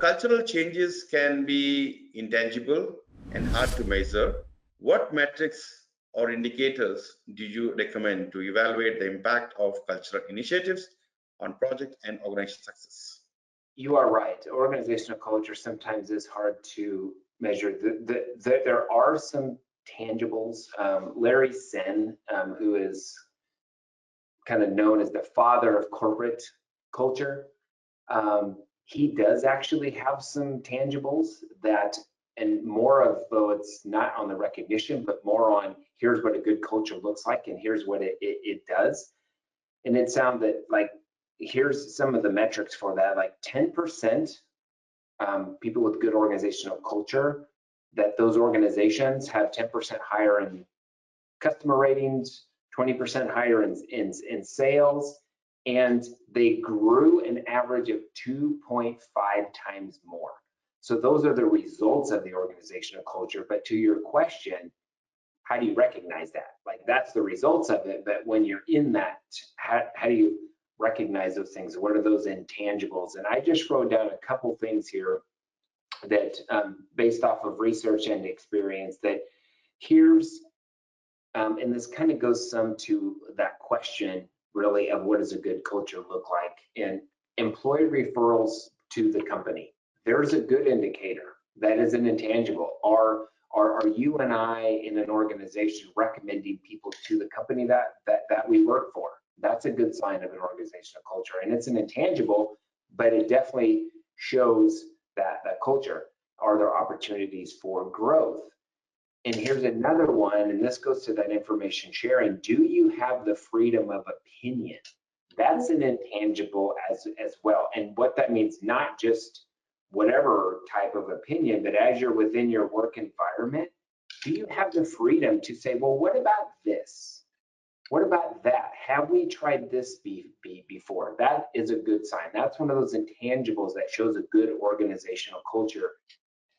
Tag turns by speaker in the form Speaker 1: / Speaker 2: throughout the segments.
Speaker 1: cultural changes can be intangible and hard to measure. What metrics or indicators do you recommend to evaluate the impact of cultural initiatives on project and organization success?
Speaker 2: You are right. Organizational culture sometimes is hard to measure. There are some tangibles. Larry Sen, who is kind of known as the father of corporate culture, he does actually have some tangibles that, and more of, though it's not on the recognition, but more on here's what a good culture looks like and here's what it does. And it sounded like, here's some of the metrics for that, like 10% people with good organizational culture, that those organizations have 10% higher in customer ratings, 20% higher in sales, and they grew an average of 2.5 times more. So those are the results of the organizational culture. But to your question, how do you recognize that? Like, that's the results of it, but when you're in that, how do you recognize those things? What are those intangibles? And I just wrote down a couple things here that based off of research and experience, that here's, and this kind of goes some to that question really of what does a good culture look like. And employee referrals to the company, there's a good indicator. That is an intangible. Are you and I in an organization recommending people to the company that we work for? That's a good sign of an organizational culture, and it's an intangible, but it definitely shows that culture. Are there opportunities for growth? And here's another one, and this goes to that information sharing. Do you have the freedom of opinion? That's an intangible as well. And what that means, not just whatever type of opinion, but as you're within your work environment, do you have the freedom to say, well, what about this? What about that? Have we tried this before? That is a good sign. That's one of those intangibles that shows a good organizational culture.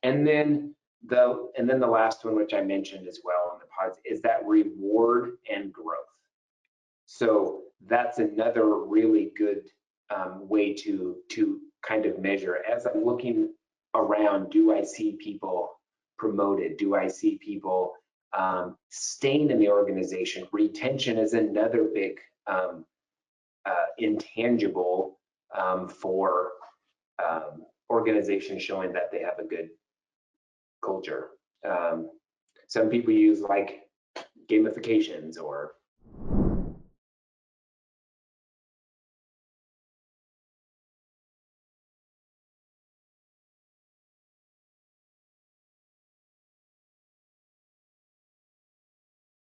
Speaker 2: And then the last one, which I mentioned as well on the pods, is that reward and growth. So that's another really good way to kind of measure. As I'm looking around, do I see people promoted? Do I see people staying in the organization? Retention is another big intangible for organizations showing that they have a good culture. Some people use like gamifications or